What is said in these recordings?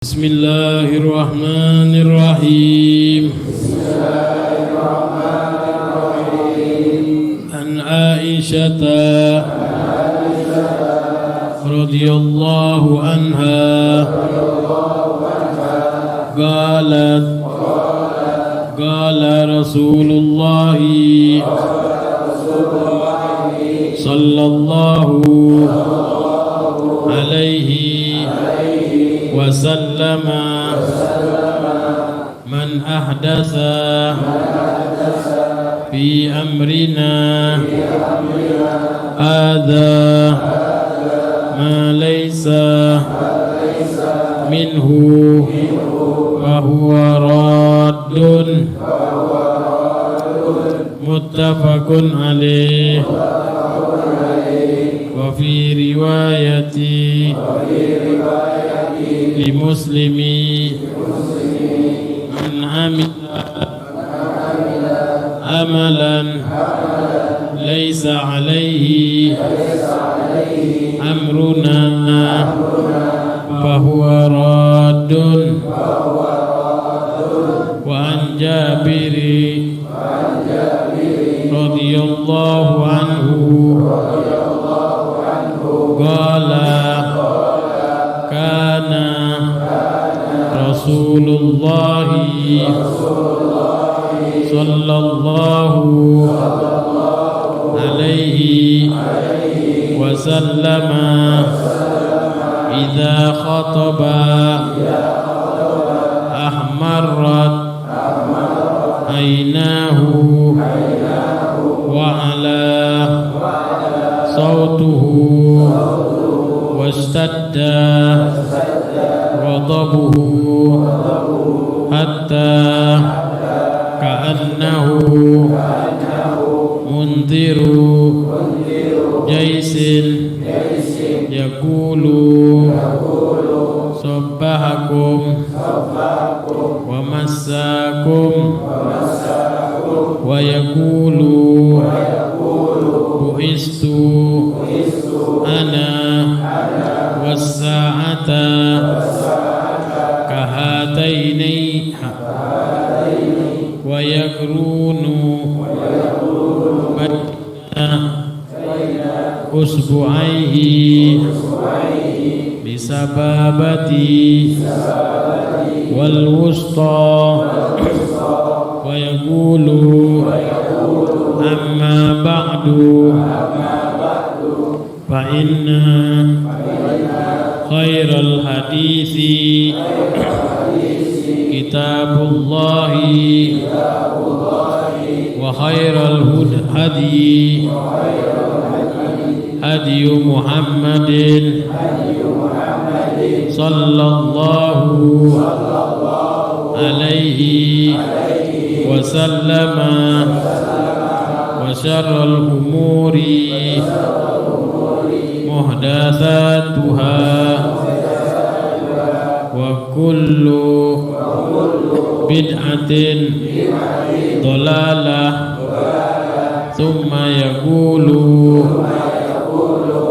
Bismillahirrahmanirrahim. An Aisyah radhiyallahu anha qalat qala Rasulullah sallallahu alaihi wasallama man ahdasa fi amrina hadza ma laysa minhu wa huwa raddun muttafaqun alaih wa fi riwayati li muslimi man amila amalan laysa alaihi amruna fahuwa raddun wa an Jabiri radhiyallahu anhu qala kana Rasulullah sallallahu alaihi wasallama idza khataba ahmarrat aynahu wa ala sautuhu wastadda ghadabuhu hatta ka'annahu mundhiru jaisin yaqulu sabbahakum wa massakum wa yaqulu bu'istu ana was-sa'ata kahataini wa yakrunu usbu'aihi bisababati wal wusta wa yaqulu amma ba'du fa inna khairal hadithi kitabullahi wa khairal hadi hadi Muhammadin sallallahu alaihi wasallama wa syarrul umuri muhdatsatuha wa kullu bid'atin dhalalah thumma yaqulu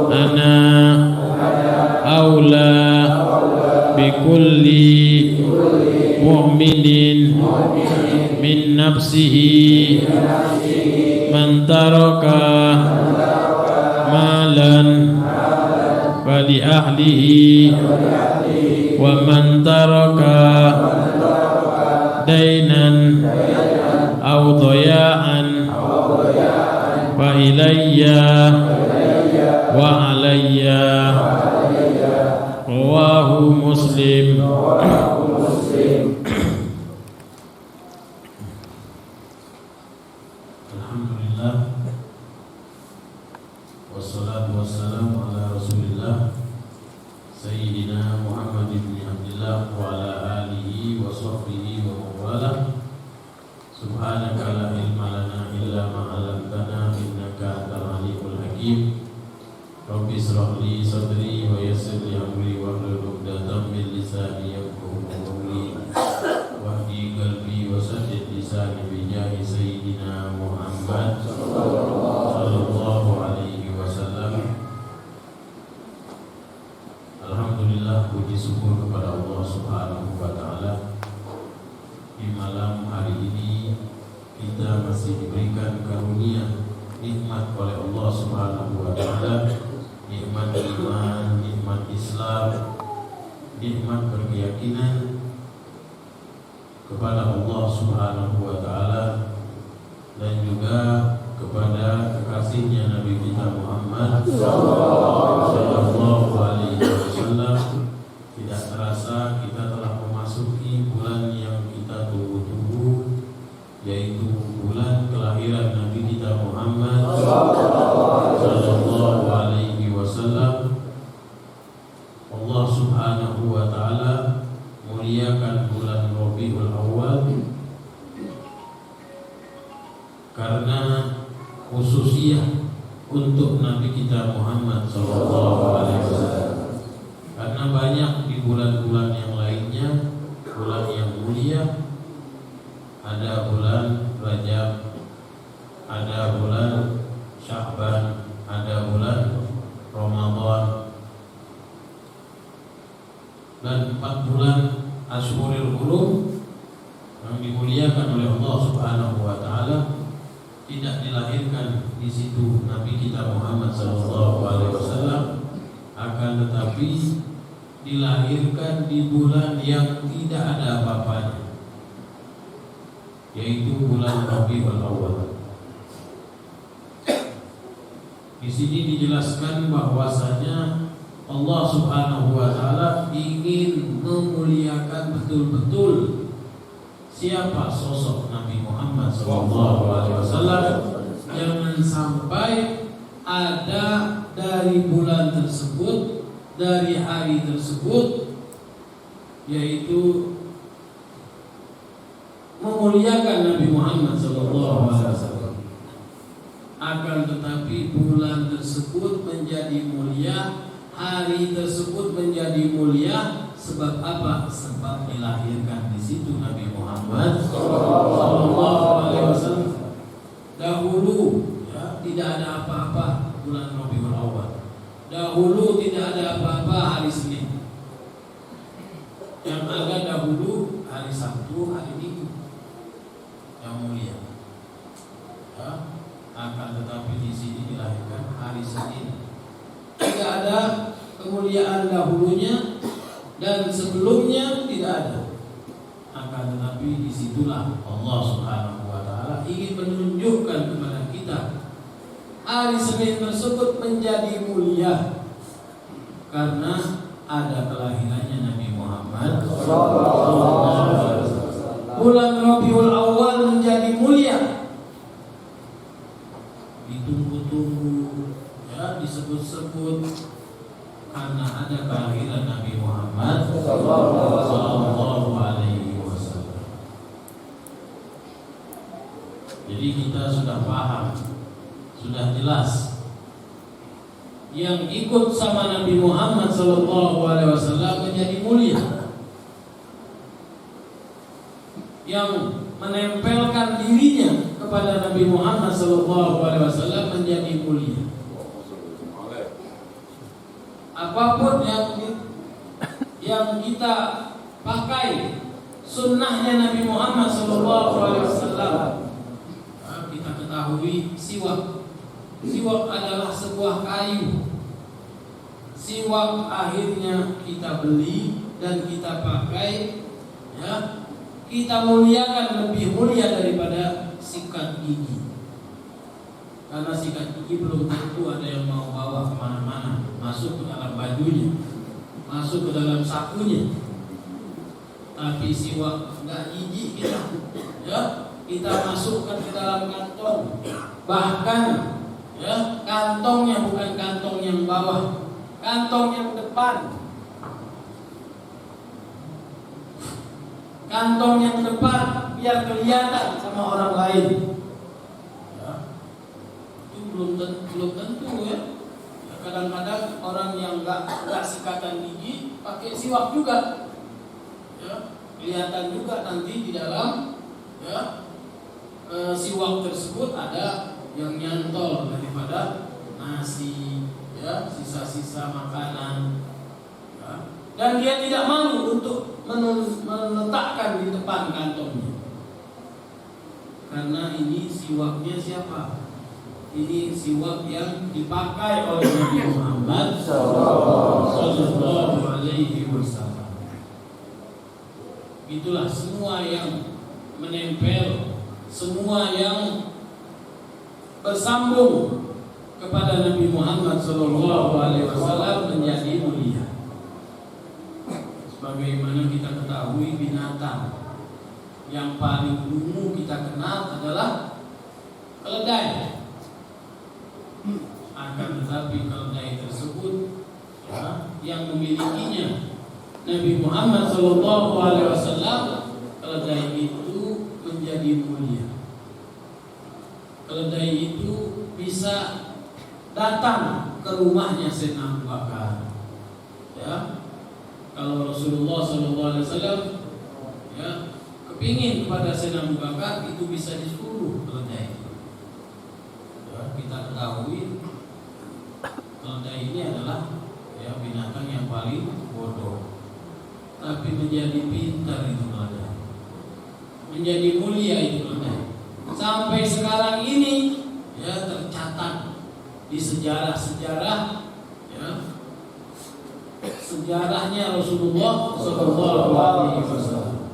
ana aula bikulli mu'minin min nafsihi man taraka malan fali ahlihi wa man taraka dainan aw dayaan fa ilayya wa alayya rawahu Muslim. Alhamdulillah wassalatu wassalamu ala Rasulillah Sayyidina Muhammad ibn Abdillah wa ala alihi wa sahbihi wa mawala. Subhanaka la ilma lana illa ma 'allamtana innaka antal alimul hakim. Rabbi ishrah li sadri wa yassir li amri wa hlul 'uqdatam min lisani yafqahu qawli wahdi qalbi wa saddid lisani bi jahi sayyidina Muhammad sallallahu alaihi wasallam. Alhamdulillah, puji syukur kepada Allah Subhanahu masih diberikan karunia nikmat oleh Allah Subhanahu wa taala, nikmat iman, nikmat Islam, nikmat berkeyakinan kepada Allah Subhanahu wa taala, dan juga kepada kekasihnya Nabi kita Muhammad sallallahu alaihi wasallam. Tidak terasa kita telah memasuki bulan yang kita tunggu-tunggu, yaitu bulan kelahiran Nabi kita Muhammad sallallahu alaihi wasallam. Allah Subhanahu wa taala muliakan bulan Rabiul Awal karena khususiyah untuk Nabi kita Muhammad sallallahu alaihi wasallam. Karena banyak di bulan-bulan yang lainnya, bulan yang mulia, ada bulan Rajab, ada bulan Sya'ban, ada bulan Ramadan, dan 4 bulan Ashhurul Hurum yang dimuliakan oleh Allah Subhanahu wa taala. Tidak dilahirkan di situ Nabi kita Muhammad sallallahu alaihi wasallam, akan tetapi dilahirkan di bulan yang tidak ada apa-apanya, yaitu bulan Rabiul Awal. Di sini dijelaskan bahwasanya Allah Subhanahu wa taala ingin memuliakan betul-betul siapa sosok Nabi Muhammad SAW. Jangan sampai ada dari bulan tersebut, dari hari tersebut, yaitu memuliakan Nabi Muhammad SAW, akan tetapi bulan tersebut menjadi mulia, hari tersebut menjadi mulia. Sebab apa? Sebab dilahirkan di situ Nabi Muhammad sallallahu alaihi wasallam. Dahulu ya, tidak ada apa-apa bulan Rabiul Awal. Dahulu tidak ada apa-apa hari Senin. Yang ada dahulu hari Sabtu, hari Minggu yang mulia. Ya, akan tetapi di sini dilahirkan hari Senin. Tidak ada kemuliaan dahulunya dan sebelumnya tidak ada. Akan tetapi disitulah Allah Subhanahu wa taala ingin menunjukkan kepada kita hari Senin tersebut menjadi mulia karena ada kelahirannya Nabi Muhammad sallallahu alaihi wasallam. Bulan Rabiul Awal menjadi mulia, ditunggu-tunggu, ya, disebut-sebut karena ada kelahiran Nabi Muhammad sallallahu alaihi wasallam. Jadi kita sudah paham, sudah jelas, yang ikut sama Nabi Muhammad sallallahu alaihi wasallam menjadi mulia. Yang menempelkan dirinya kepada Nabi Muhammad sallallahu alaihi wasallam menjadi mulia. Apapun yang kita pakai sunnahnya Nabi Muhammad SAW, kita ketahui siwak. Siwak adalah sebuah kayu. Siwak akhirnya kita beli dan kita pakai, ya, kita muliakan, lebih mulia daripada sikat gigi. Karena sikat gigi belum tentu ada yang mau bawa kemana-mana, masuk ke dalam bajunya, masuk ke dalam sakunya. Tapi siwak enggak jijik kita, ya, kita masukkan ke dalam kantong. Bahkan, ya, kantongnya bukan kantong yang bawah, kantong yang depan. Kantong yang depan biar kelihatan sama orang lain. Belum tentu ya. Kadang-kadang orang yang enggak sikatan gigi pakai siwak juga, ya, kelihatan juga nanti di dalam, ya, siwak tersebut ada yang nyantol daripada nasi, ya, sisa-sisa makanan, ya. Dan dia tidak malu untuk meletakkan di depan kantongnya. karena ini siwaknya siapa? Ini siwak yang dipakai oleh Nabi Muhammad Sallallahu Alaihi Wasallam. Itulah semua yang menempel, semua yang bersambung kepada Nabi Muhammad Sallallahu Alaihi Wasallam menjadi mulia. Sebagaimana kita ketahui, binatang yang paling dulu kita kenal adalah keledai. Akan tetapi keledai tersebut yang memilikinya Nabi Muhammad Sallallahu Alaihi Wasallam, keledai itu menjadi mulia. Keledai itu bisa datang ke rumahnya Sayyidina Abu Bakar. Ya, kalau Rasulullah Sallallahu Alaihi Wasallam kepingin kepada Sayyidina Abu Bakar, itu bisa disuruh keledai. Kita ketahui keledai ini adalah binatang yang paling bodoh, tapi menjadi pintar itu keledai, menjadi mulia itu keledai. Sampai sekarang ini tercatat di sejarah-sejarah sejarahnya Rasulullah Sallallahu Alaihi Wasallam.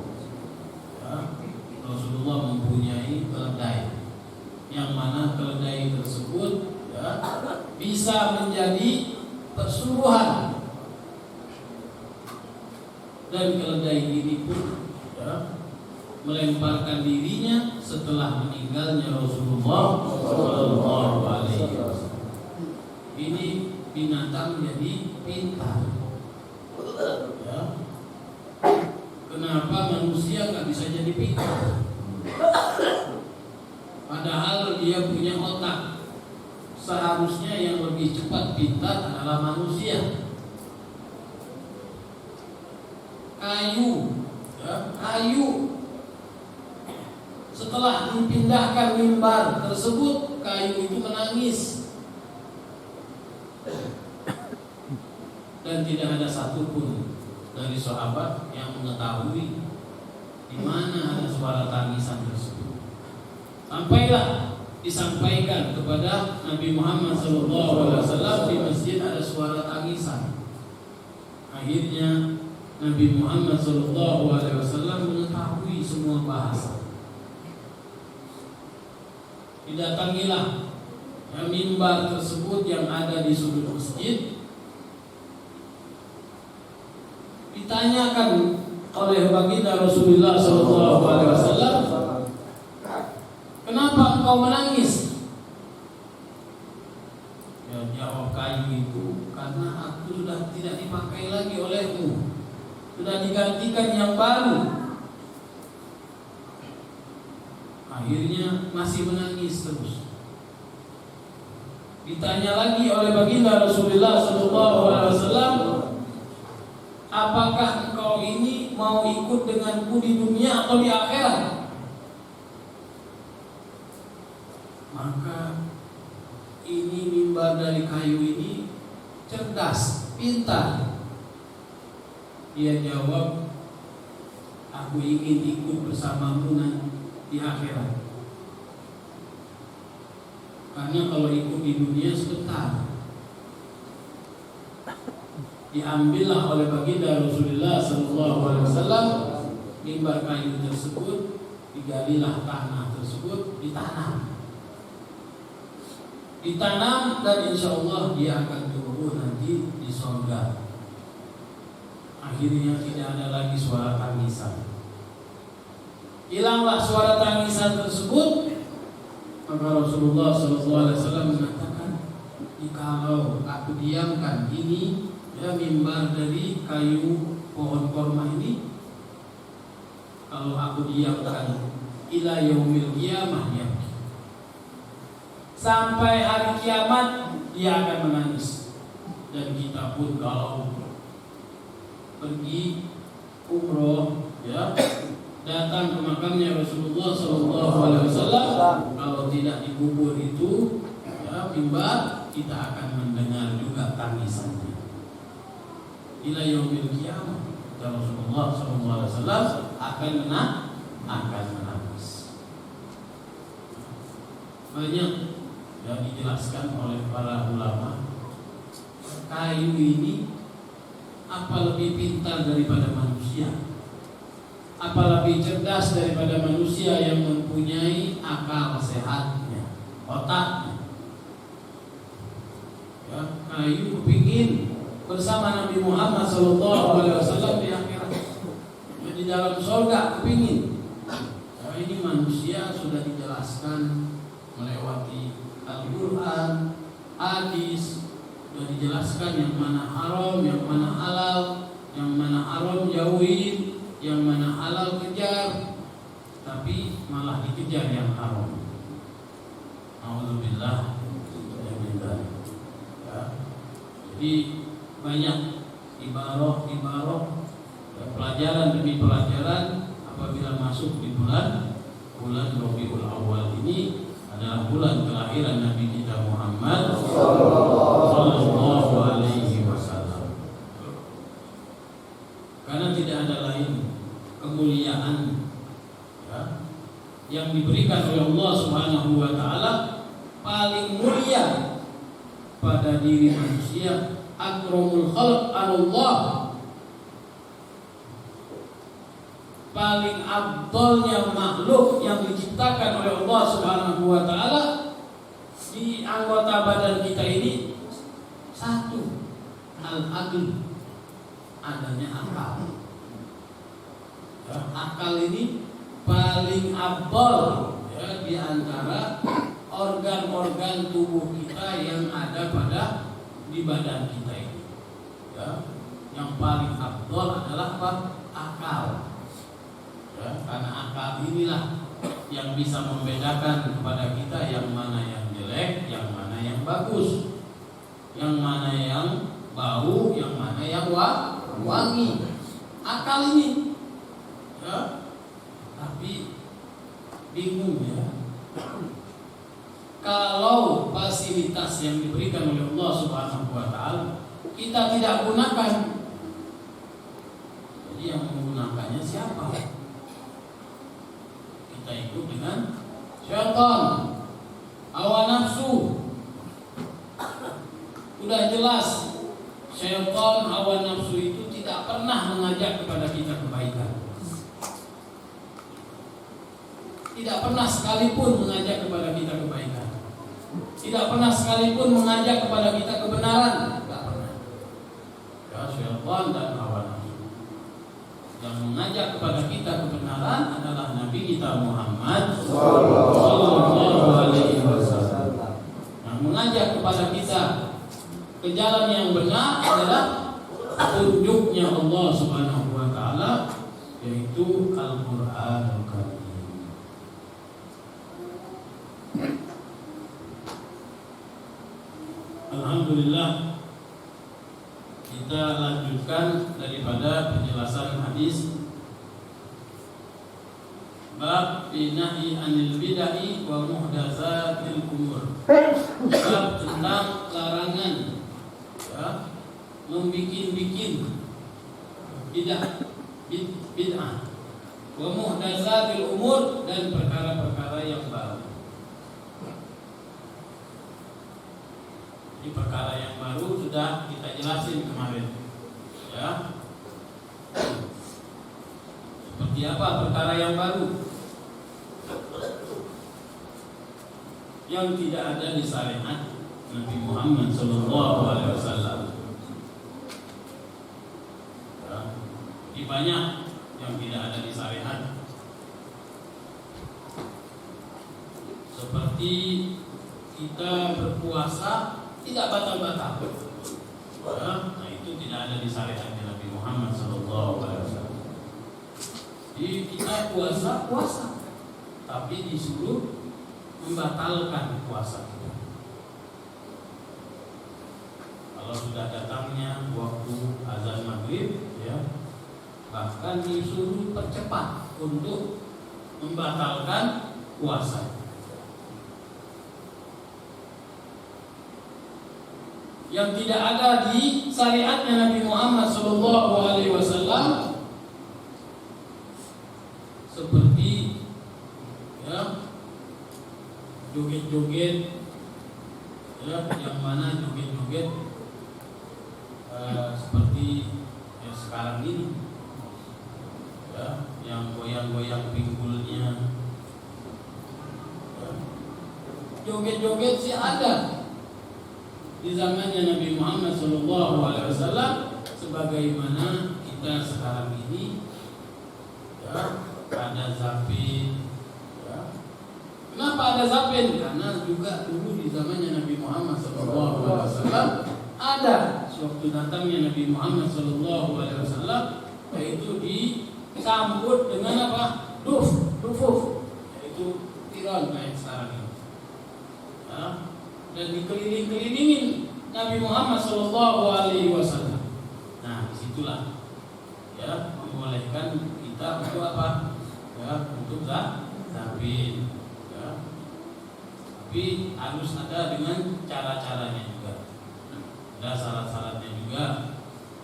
Rasulullah mempunyai keledai, yang mana keledai tersebut bisa menjadi persuruhan, dan keledai ini pun melemparkan dirinya setelah meninggalnya Rasulullah Sallallahu Alaihi Wasallam. Ini binatang jadi pintar. Kenapa manusia nggak bisa jadi pintar? Padahal dia punya otak. Seharusnya yang lebih cepat pintar adalah manusia. Kayu. Setelah dipindahkan mimbar tersebut, kayu itu menangis. Dan tidak ada satupun dari sahabat yang mengetahui di mana ada suara tangisan tersebut. Sampailah disampaikan kepada Nabi Muhammad SAW di masjid ada suara tangisan. Akhirnya Nabi Muhammad SAW mengetahui semua bahasa. Didatangilah mimbar tersebut yang ada di sudut masjid. Ditanyakan oleh baginda Rasulullah SAW, kenapa engkau menangis? Jawab kayu itu, karena aku sudah tidak dipakai lagi olehmu, sudah digantikan yang baru. Akhirnya masih menangis terus. Ditanya lagi oleh baginda Rasulullah SAW, apakah engkau ini mau ikut denganku di dunia atau di akhirat? Maka ini mimbar dari kayu ini cerdas, pintar. Dia jawab, aku ingin ikut bersamamu di akhirat. Karena kalau ikut di dunia sebentar. Diambillah oleh baginda Rasulullah SAW mimbar kayu tersebut, digalilah tanah tersebut, ditanam dan insya Allah dia akan tumbuh nanti di surga. Akhirnya tidak ada lagi suara tangisan. Hilanglah suara tangisan tersebut. Maka Rasulullah SAW mengatakan, jikalau aku diamkan ini mimbar dari kayu pohon korma ini, kalau aku diamkan ila yaumil qiyamah, sampai hari kiamat dia akan menangis. Dan kita pun kalau pergi umroh datang ke makamnya Rasulullah SAW, kalau tidak dikubur itu mimbar, kita akan mendengar juga tangisannya. Ila yaumil qiyamah, Rasulullah SAW akan menangis. banyak yang dijelaskan oleh para ulama. Kayu ini apa lebih pintar daripada manusia? Apa lebih cerdas daripada manusia yang mempunyai akal sehatnya, otaknya? Ya, kayu kepingin bersama Nabi Muhammad SAW di akhirat, di dalam surga kepingin. Ya, ini manusia sudah dijelaskan melewati Al-Quran, hadis, sudah dijelaskan yang mana haram, yang mana halal, yang mana haram jauhin, yang mana halal kejar, tapi malah dikejar yang haram. Alhamdulillah. Ya. Jadi banyak ibarat pelajaran demi pelajaran apabila masuk di bulan Rabiul Awal ini adalah bulan kelahiran Nabi kita Muhammad sallallahu alaihi wasallam. Karena tidak ada lain kemuliaan ya, yang diberikan oleh Allah Subhanahu wa taala paling mulia pada diri manusia. Akramul khalq Allah, paling afdalnya makhluk yang diciptakan oleh Allah Subhanahu wa taala. Di anggota badan kita ini satu, al-aql, adanya akal. Ya, akal ini paling afdal ya, di antara organ-organ tubuh kita yang ada di badan kita ini. Ya, yang paling afdal adalah apa? Akal. Ya, karena akal inilah yang bisa membedakan kepada kita yang mana yang jelek, yang mana yang bagus, yang mana yang bau, yang mana yang wangi. Akal ini, ya, tapi bingung ya. Kalau fasilitas yang diberikan oleh Allah Subhanahu wa taala kita tidak gunakan, jadi yang menggunakannya siapa? Kita ikut dengan syaitan, hawa nafsu. Sudah jelas syaitan, hawa nafsu itu tidak pernah mengajak kepada kita kebaikan. Tidak pernah sekalipun mengajak kepada kita kebaikan. Tidak pernah sekalipun mengajak kepada kita kebenaran. Tidak pernah. Ya, syaitan dan hawa nafsu. Yang mengajak kepada kita kebenaran adalah Nabi kita Muhammad sallallahu alaihi wasallam. Yang mengajak kepada kita ke jalan yang benar adalah tunjuknya Allah Subhanahu wa taala, yaitu Al-Qur'anul Karim. Alhamdulillah, kita lanjutkan daripada penjelasan hadis bab nahi anil bid'ah wa muhdatsatil umur. Bab tentang larangan ya, membikin-bikin bid'ah wa muhdatsatil umur, dan perkara-perkara yang baru. Ini perkara yang baru sudah kita jelasin kemarin ya. Seperti apa perkara yang baru? Yang tidak ada di syariat Nabi Muhammad sallallahu alaihi wasallam. Ya, ini banyak yang tidak ada di syariat. Seperti kita berpuasa tidak batal-batal. Ya, nah itu tidak ada di syariat Nabi Muhammad sallallahu alaihi wasallam. Jadi kita puasa, tapi disuruh membatalkan puasa kita. Kalau sudah datangnya waktu azan maghrib, ya, bahkan disuruh percepat untuk membatalkan puasa. Yang tidak ada di syariatnya Nabi Muhammad SAW, seperti ya, joget-joget, ya, yang mana joget-joget seperti ya sekarang ini, ya, yang goyang-goyang pinggulnya, ya. Joget-joget sih ada di zamannya Nabi Muhammad SAW, sebagaimana kita sekarang ini, ya, ada zapin. Kenapa ada zapin? Karena juga dulu di zamannya Nabi Muhammad SAW ada sewaktu datangnya Nabi Muhammad SAW, yaitu disambut dengan apa? Dufuf, yaitu tiron kayak sekarang ini. Ya, dan dikeliling-kelilingin Nabi Muhammad SAW. Nah, disitulah ya membolehkan kita untuk apa? Ya, untuk zapin. Tapi harus ada dengan cara-caranya juga, ada syarat-syaratnya juga,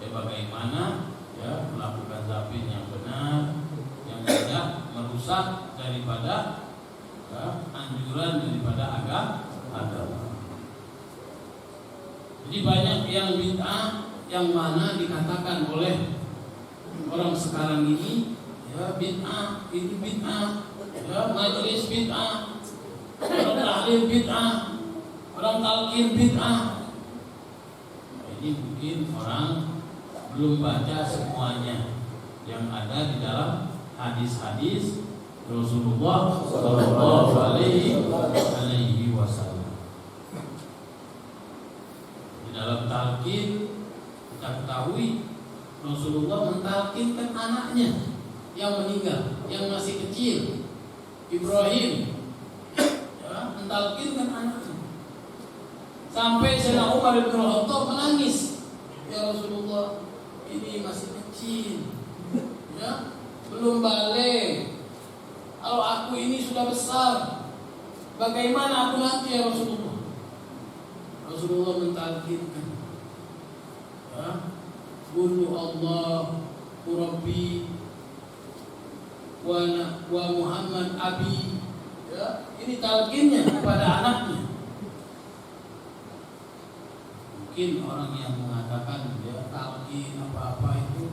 ya bagaimana ya melakukan zapin yang benar, yang tidak merusak daripada ya, anjuran daripada agama. Jadi banyak yang bid'ah yang mana dikatakan oleh orang sekarang ini, ya bid'ah, ini bid'ah, ya majelis bid'ah, orang tahlil bid'ah, orang talqin bid'ah. Ini mungkin orang belum baca semuanya yang ada di dalam hadis-hadis Rasulullah Sallallahu Alaihi Wasallam. Di dalam talqin kita ketahui Rasulullah mentalqinkan anaknya yang meninggal, yang masih kecil, Ibrahim. Mentalqinkan anaknya sampai Sayyidina Umar bin Khattab menangis, ya Rasulullah, ini masih kecil, ya belum balik. Kalau aku ini sudah besar, bagaimana aku nanti ya Rasulullah? Rasulullah mentalqinkan, ya Qul Allah Rabbi wa Muhammad Abi. Ya, ini talqinnya kepada anaknya. Mungkin orang yang mengatakan ya talqin apa-apa itu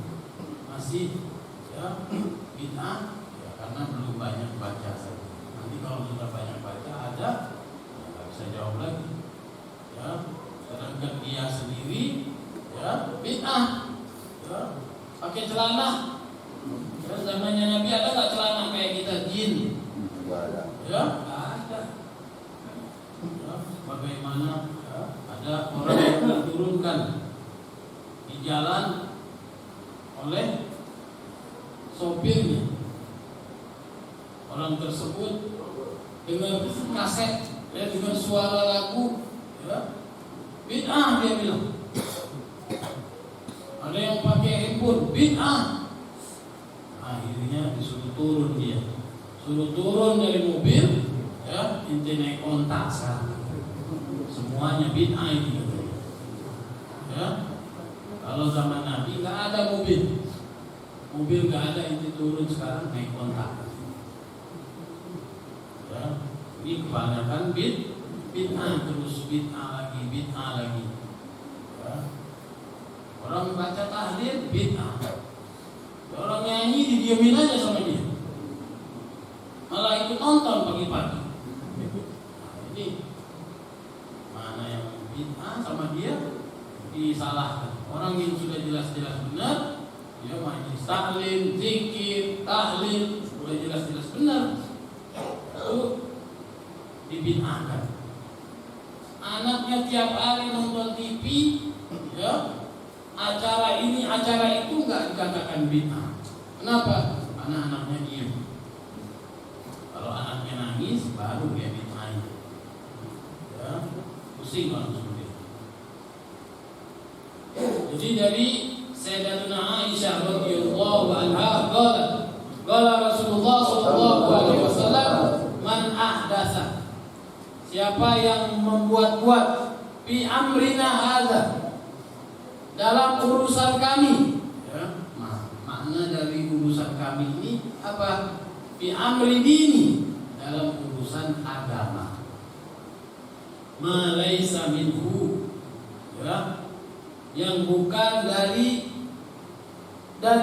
masih ya bid'ah, ya karena belum banyak baca saja. Nanti kalau sudah banyak baca ada, ya nggak bisa jawab lagi. Ya, sedangkan dia sendiri ya bid'ah, ya pakai celana. Ya, zamannya Nabi ada nggak celana kayak kita jin? Ya, ada. Ya, bagaimana ya, ada orang yang diturunkan di jalan oleh sopirnya. Orang tersebut dengar kaset, ya, dengar suara lagu, ya, bid'ah dia bilang. Ada yang pakai handphone, bid'ah. Akhirnya disuruh turun dia. Suruh turun dari mobil, ya, inti naik ontak sekarang. Semuanya bid'ah ini. Ya, kalau zaman Nabi nggak ada mobil nggak ada, inti turun sekarang naik ontak. Ya, ini kebanyakan bid'ah, terus bid'ah lagi. Ya. Orang baca tahlil bid'ah, orang nyanyi didiemin aja sama dia. Malah ikut nonton pagi-pagi. Nah, ini mana yang bid'ah sama dia disalahkan. Orang yang sudah jelas-jelas benar, dia majelis taklim, zikir, tahlil, sudah jelas-jelas benar, itu dibid'ahkan. Anaknya tiap hari nonton TV, ya, acara ini, acara itu nggak dikatakan bid'ah. Kenapa? Karena anaknya diam. Kalau anaknya nangis, baru dia bid'ah. Ya, pusing kalau seperti itu. Jadi dari Sayyidatuna Aisyah radhiyallahu anha qala Rasulullah sallallahu alaihi wasallam, man ahdatsa, siapa yang membuat-buat fi amrina hadza, dalam urusan kami, ya, makna dari urusan kami ini apa? Fi amri dini, dalam urusan agama. ma laisa minhu, ya, yang bukan dari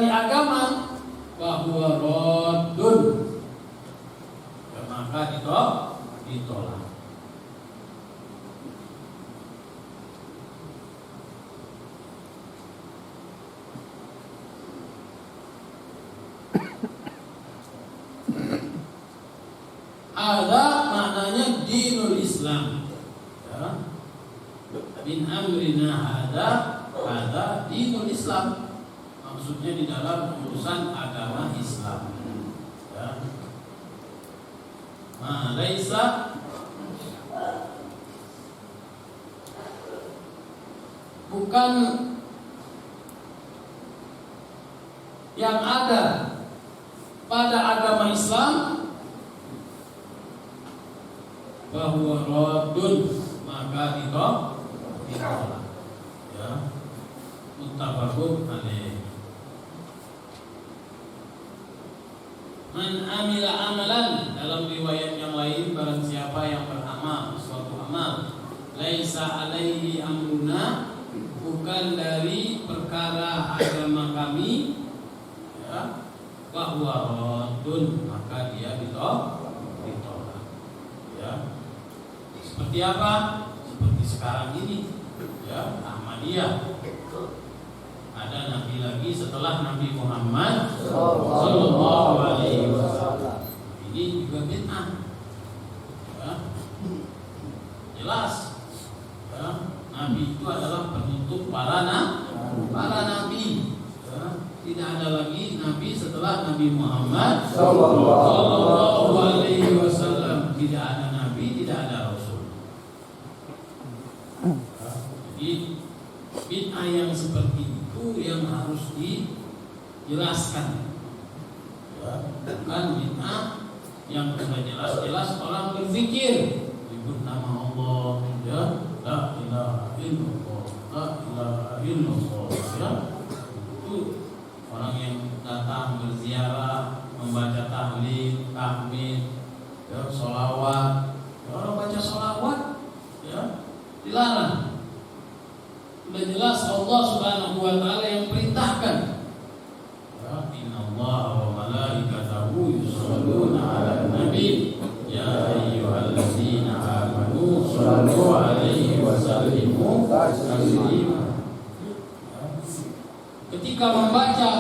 agama, bahwa raddun, ya, maka ditolak. Ada maknanya dinul Islam, ya. Min amrina ada dinul Islam, maksudnya di dalam urusan agama Islam, ya. Laisa bukan yang ada pada agama Islam, bahwa raddun, maka ditolak, ya. Muttafaqun alaih. Man amila amalan, dalam riwayat yang lain, barang siapa yang beramal suatu amal, laisa alaihi amruna, bukan dari perkara agama kami, ya, bahwa raddun, maka dia ditolak, ya. Seperti apa? Seperti sekarang ini, ya, Ahmadiyah. Ada nabi lagi setelah Nabi Muhammad sallallahu alaihi wasallam. Ini juga bid'ah, ya. Jelas, ya, nabi itu adalah penutup para nabi, ya. Tidak ada lagi nabi setelah Nabi Muhammad sallallahu alaihi wasallam. Tidak ada nabi, tidak ada rasul. Jadi bid'ah yang seperti itu yang harus dijelaskan, ya. Bukan bid'ah yang sudah jelas-jelas orang berpikir menyebut nama Allah, ya, la ilaha illallah, la ilaha illallah, ya. Itu orang yang datang berziarah, membaca tahlil, tahmid, ya, sholawat. Orang baca sholawat, ya, dilarang. Sudah jelas Allah Subhanahu wa taala yang perintahkan. Ya, innallaha wa malaikatahu yusholluna 'alan nabi ya ayyuhallazina amanu shollu 'alaihi wa sallimu taslima. Ketika membaca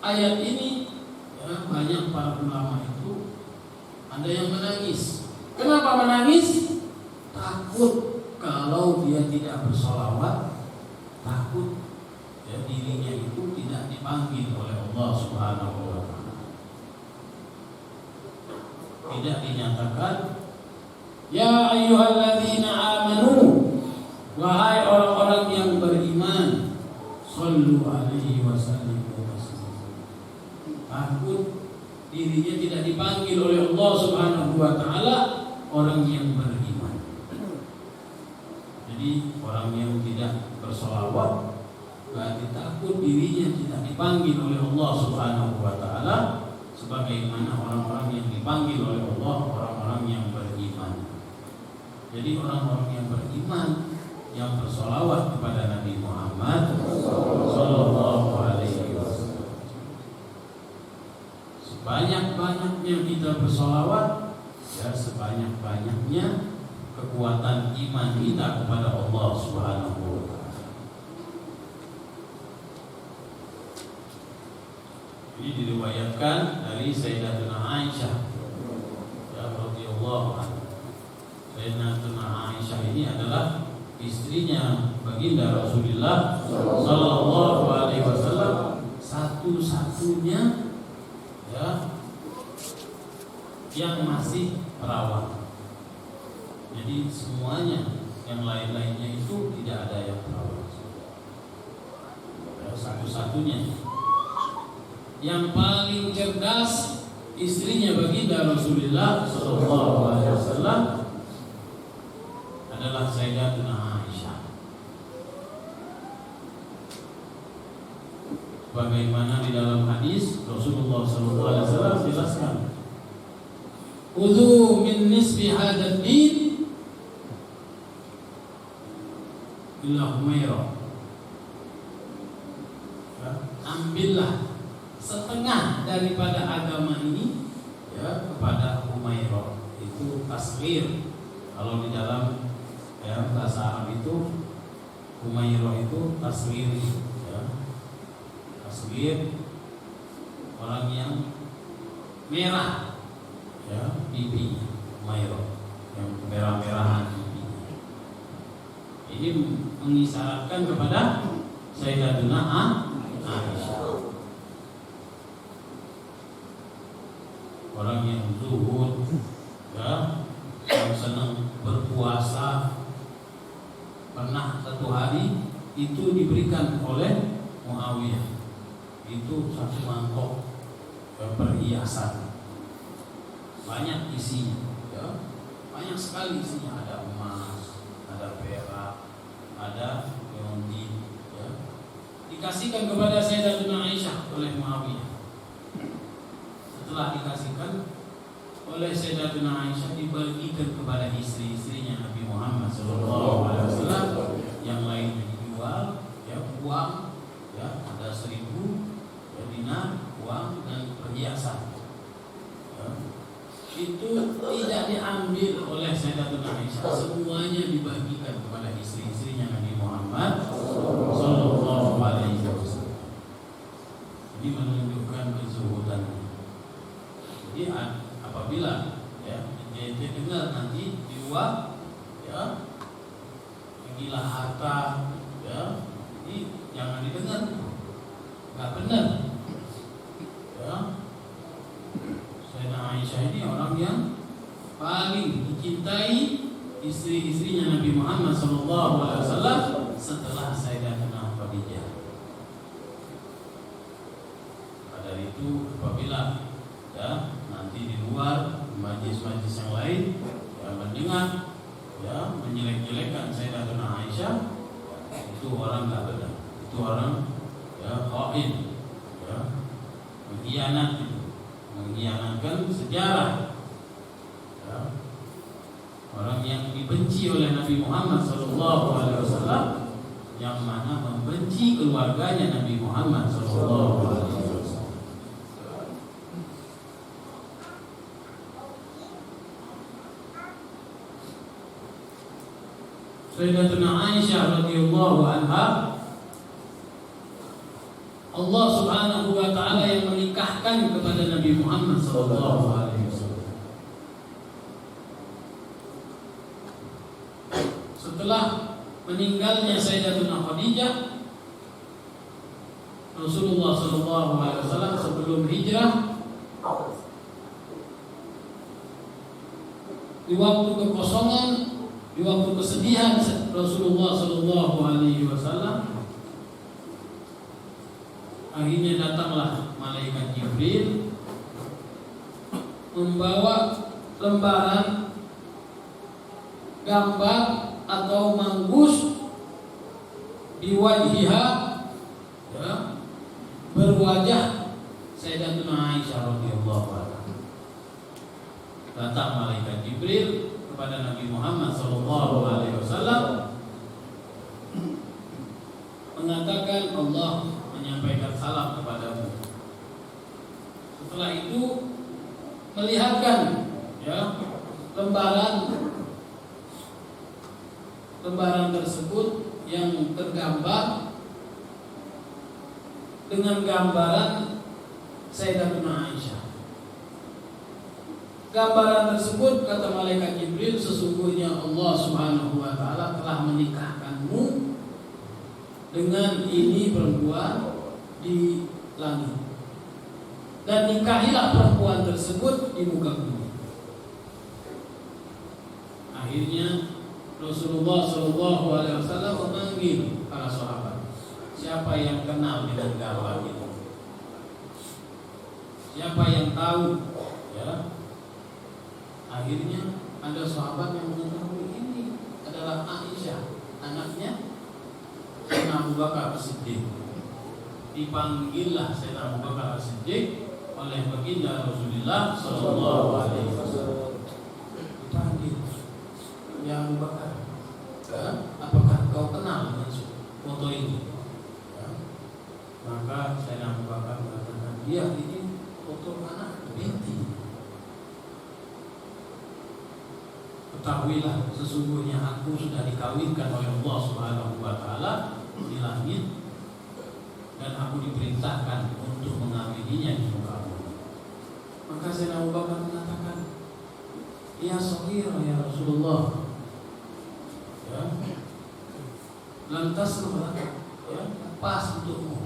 ayat ini, ya, banyak para ulama itu ada yang menangis. Kenapa menangis? Takut kalau dia tidak bersolawat, takut, ya, dirinya itu tidak dipanggil oleh Allah Subhanahu wa taala. Tidak dinyatakan ya ayyuhalladzina amanu, wahai orang-orang yang beriman, shollu alaihi wasallimu taslima. Takut dirinya tidak dipanggil oleh Allah Subhanahu wa taala, orang yang beriman. Jadi orang yang tidak bersolawat berarti takut dirinya tidak dipanggil oleh Allah Subhanahu wa taala, sebagaimana orang-orang yang dipanggil oleh Allah, orang-orang yang beriman. Jadi orang-orang yang beriman yang bersolawat kepada Nabi Muhammad sallallahu alaihi wasallam. Sebanyak-banyaknya kita bersolawat, ya, sebanyak-banyaknya kekuatan iman kita kepada Allah Subhanahu wa taala. Ini diriwayatkan dari Sayyidatuna Aisyah, ya, radhiyallahu anha. Sayyidatuna Aisyah ini adalah istrinya baginda Rasulullah sallallahu alaihi wasallam, satu-satunya, ya, yang masih perawan. Jadi semuanya yang lain-lainnya itu tidak ada yang perawan. Satu-satunya. Yang paling cerdas istrinya baginda Rasulullah sallallahu alaihi wasallam adalah Sayyidatuna Aisyah. Bagaimana di dalam hadis Rasulullah sallallahu alaihi wasallam jelaskan, "Khudhu min nisfi hadzal din ila Humairah. Ya, ambillah setengah daripada agama ini ya kepada Humairah. Itu tasghir. Kalau di dalam ya bahasa Arab itu Humairah itu tasghir ya. Tasghir orang yang merah ya pipinya, Humairah yang merah-merahan pipinya. Ini mengisyaratkan kepada Sayyidatuna Aisyah, orang yang zuhud ya, yang senang berpuasa. Pernah satu hari itu diberikan oleh Muawiyah itu satu mangkok perhiasan, banyak isinya ya, banyak sekali isinya, ada emas, ada perak, ada pendi ya. Dikasihkan kepada Sayyidatuna Aisyah oleh Muawiyah. Setelah dikasihkan oleh Sayyidatuna Aisyah, dibagikan kepada istri-istrinya Nabi Muhammad SAW. Yang lain dijual ya, uang ya, ada 1000 ya, dinar, uang dan perhiasan ya. Itu tidak diambil oleh Sayyidatuna Aisyah, semuanya dibagikan kepada istri-istrinya Nabi Muhammad SAW. Ini menunjukkan kezuhudan. Jadi apabila ya dia dengar nanti di luar ya gila harta ya, ini jangan didengar, nggak benar ya. Sayyidatuna Aisyah ini orang yang paling dicintai istri-istrinya Nabi Muhammad SAW setelah Sayyidatuna Khadijah. Pada itu apabila ya nanti di luar majlis-majlis yang lain yang mendengar ya menjelek-jelekan Sayyidatuna Aisyah, itu orang nggak benar, itu orang ya qaid ya, mengkhianatkan sejarah ya. Orang yang dibenci oleh Nabi Muhammad SAW, yang mana membenci keluarganya Nabi Muhammad SAW. Sayyidatuna Aisyah radhiyallahu anha, Allah Subhanahu wa taala yang menikahkan kepada Nabi Muhammad sallallahu alaihi wasallam. Setelah meninggalnya Sayyidatuna Khadijah, Rasulullah sallallahu alaihi wasallam sebelum hijrah, di waktu kekosongan, di waktu kesedihan Rasulullah sallallahu alaihi wasallam, akhirnya datanglah malaikat Jibril membawa lembaran gambar atau manggus biwajhiha ya, berwajah Sayyidatuna Aisyah radhiyallahu anha. Datang malaikat Jibril kepada Nabi Muhammad SAW mengatakan, Allah menyampaikan salam kepadamu. Setelah itu melihatkan ya lembaran tersebut yang tergambar dengan gambaran Sayyidatuna Aisyah. Gambaran tersebut, kata malaikat Jibril, sesungguhnya Allah Subhanahu wa taala telah menikahkanmu dengan ini perempuan di langit, dan nikahilah perempuan tersebut di muka bumi. Akhirnya Rasulullah SAW memanggil para sahabat, siapa yang kenal dengan gambar itu? Siapa yang tahu? Ya. Akhirnya ada sahabat yang mengetahui ini adalah Aisyah, anaknya Sayyidina Abu Bakar As-Siddiq. Dipanggillah Sayyidina Abu Bakar As-Siddiq oleh baginda Rasulullah sallallahu alaihi wasallam. Dipanggil, ya Abu Bakar, apakah kau kenal dengan foto ini. Ya. Maka Sayyidina Abu Bakar mengatakan, iya ini foto anak binti. Ketahuilah sesungguhnya aku sudah dikawinkan oleh Allah Subhanahu wa Ta'ala di langit, dan aku diperintahkan untuk mengawininya di muka bumi. Maka Sayyidina Abu Bakar mengatakan, ya Shaghira ya Rasulullah, ya, lantas ya, pas untukmu,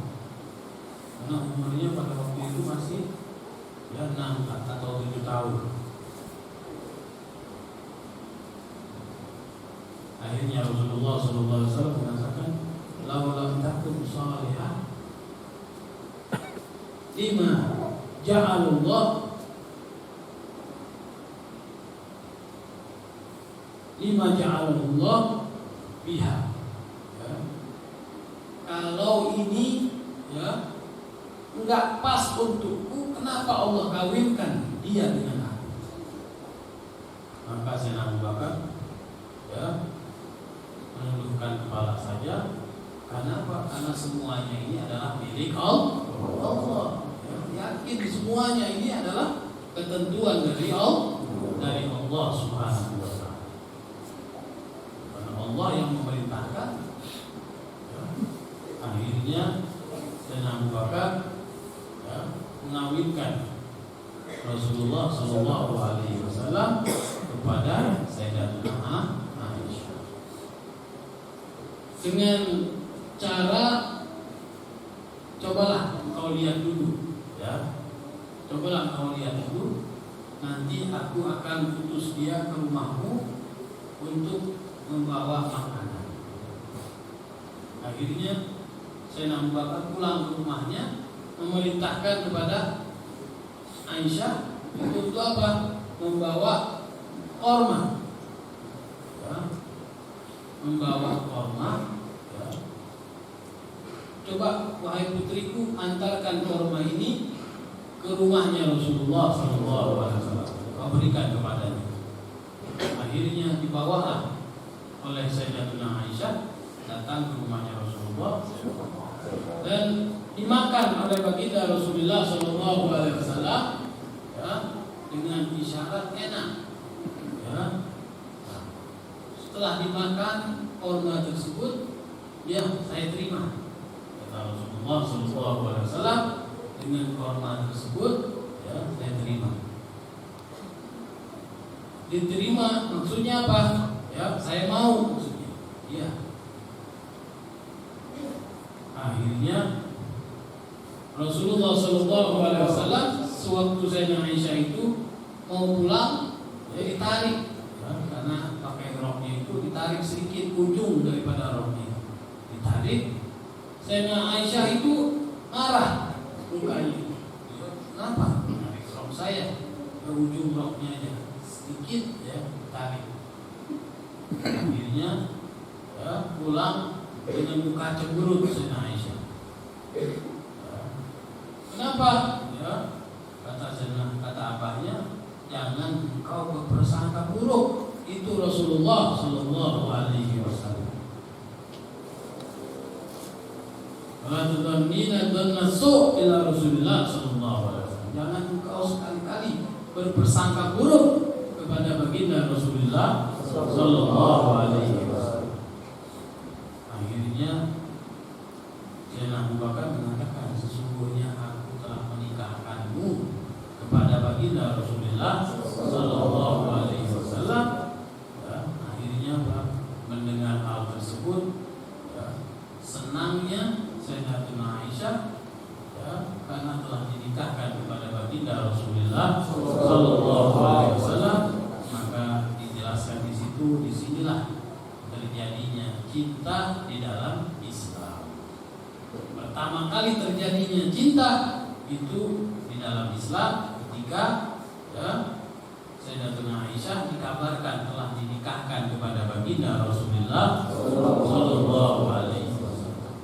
karena umurnya pada waktu itu masih ya 6 atau 7 tahun. Akhirnya Rasulullah SAW mengatakan, "Lau lam takun salihah, lima ja'alullah biha." Ya. Kalau ini ya enggak pas untukku, kenapa Allah kawinkan dia dengan aku? Maka Sayyidina Abu Bakar ya menundukkan kepala saja. Kenapa? Karena semuanya ini adalah milik Allah. Ya, yakin semuanya ini adalah ketentuan dari Allah Subhanahu wa Ta'ala. Karena Allah yang memerintahkan. Ya, akhirnya Sayyidina Abu Bakar ya, mengawinkan Rasulullah Sallallahu Alaihi Wasallam kepada Sayyidatina Aisyah dengan cara, cobalah kau lihat dulu, ya, cobalah kau lihat dulu. Nanti aku akan utus dia ke rumahmu untuk membawa makanan. Akhirnya Sayyidina Abu Bakar pulang ke rumahnya, memerintahkan kepada Aisyah untuk apa? Membawa korma, ya, membawa korma. Ya. Coba wahai putriku, antarkan korma ini ke rumahnya Rasulullah SAW. Kau berikan kepadanya. Akhirnya dibawalah oleh Sayyidatina Aisyah datang ke rumahnya Rasulullah dan dimakan oleh baginda Rasulullah SAW ya, dengan isyarat enak. Ya. Setelah dimakan korma tersebut, ya saya terima, kata Rasulullah SAW, dengan korma tersebut, ya saya terima. Diterima maksudnya apa? Ya saya mau maksudnya. Ya. Akhirnya Rasulullah SAW sewaktu Sayyidina Aisyah itu mau pulang, ya ditarik, ya, karena pakai roknya itu ditarik sedikit ujung daripada roknya, ditarik. Sayyidina Aisyah itu marah mukanya, ya, kenapa menarik rok saya, ke ujung roknya aja sedikit, ya tarik. Akhirnya ya pulang dengan muka cemberut Sayyidina Aisyah. Kenapa? Ya, kata abahnya, jangan engkau berprasangka buruk. Itu Rasulullah Sallallahu Alaihi Wasallam. Wala tudzannina dzanna su' ila Rasulillah Sallallahu Alaihi Wasallam. Jangan engkau sekali-kali berprasangka buruk kepada baginda Rasulullah Sallallahu Alaihi Wasallam. Akhirnya Sayyidina Abu Bakar mengatakan, sesungguhnya aku telah menikahkanmu kepada baginda Rasulullah Sallallahu Alaihi Wasallam. Ya, akhirnya mendengar hal tersebut, ya, senangnya Sayyidatina Aisyah, ya, karena telah dinikahkan kepada baginda Rasulullah Sallallahu Alaihi Wasallam. Maka dijelaskan di situ, disinilah terjadinya cinta di dalam Islam. Pertama kali terjadinya cinta itu di dalam Islam ketika ya, Sayyidatina Aisyah dikabarkan telah dinikahkan kepada baginda Rasulullah Sallallahu Alaihi Wasallam.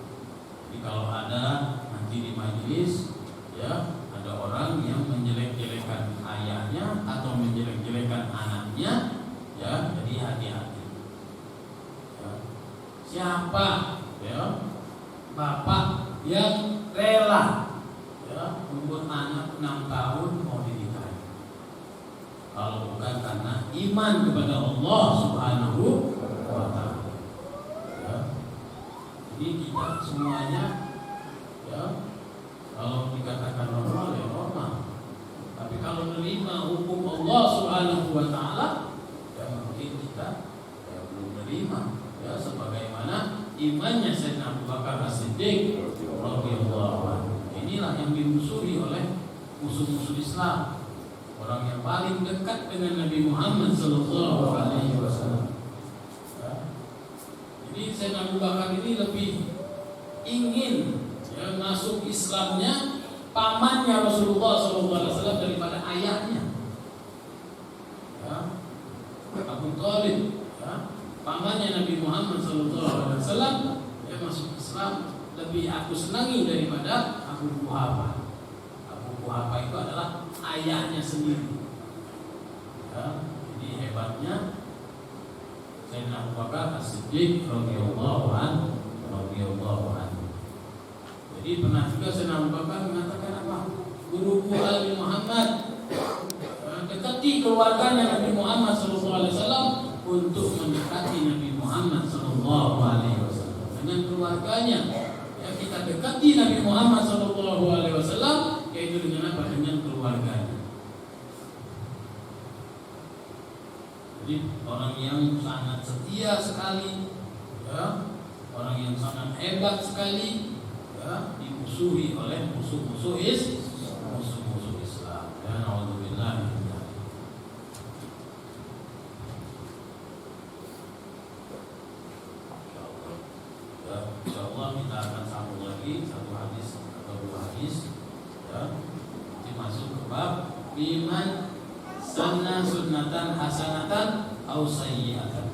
Jadi kalau ada nanti di majelis, ya ada orang yang menjelek-jelekan ayahnya atau menjelek-jelekan anaknya, ya jadi hati-hati. Ya. Siapa ya mau dinikahi. Kalau bukan karena iman kepada Allah Subhanahu wa Ta'ala. Ya. Jadi kita semuanya, ya, kalau dikatakan normal ya normal. Tapi kalau menerima hukum Allah Subhanahu wa Ta'ala, ya mungkin kita ya belum menerima. Ya, sebagaimana imannya Sayyidina Abu Bakar As-Siddiq radhiyallahu anhu. Inilah yang dimusuhi oleh musuh-musuh Islam, orang yang paling dekat dengan Nabi Muhammad sallallahu alaihi wasallam. Ya. Jadi Sayyidina Abu Bakar ini lebih ingin ya, masuk Islamnya pamannya Rasulullah sallallahu alaihi wasallam daripada ayahnya. Ya. Abu Thalib, ya, pamannya Nabi Muhammad SAW, dia masuk Islam lebih aku senangi daripada Abu Quhafah. Abu Quhafah itu adalah ayahnya sendiri. Ya, jadi hebatnya Sayyidina Abu Bakar As-Siddiq radhiyallahu anhu. Jadi pernah juga Sayyidina Abu Bakar mengatakan apa? Guruku Ali Muhammad, dekati keluarganya Nabi Muhammad SAW untuk mendekati Nabi Muhammad sallallahu alaihi wasallam dengan keluarganya. Ya, kita dekati Nabi Muhammad sallallahu alaihi wasallam yaitu dengan apa? Dengan keluarganya. Jadi orang yang sangat setia sekali, ya, orang yang sangat hebat sekali, ya, dimusuhi oleh musuh-musuh Islam. Ya, naudzubillah. Insyaallah kita akan sambung lagi satu hadis atau dua hadis, ya. Nanti masuk ke bab biman sanna sunnatan hasanatan au sayyi'atan.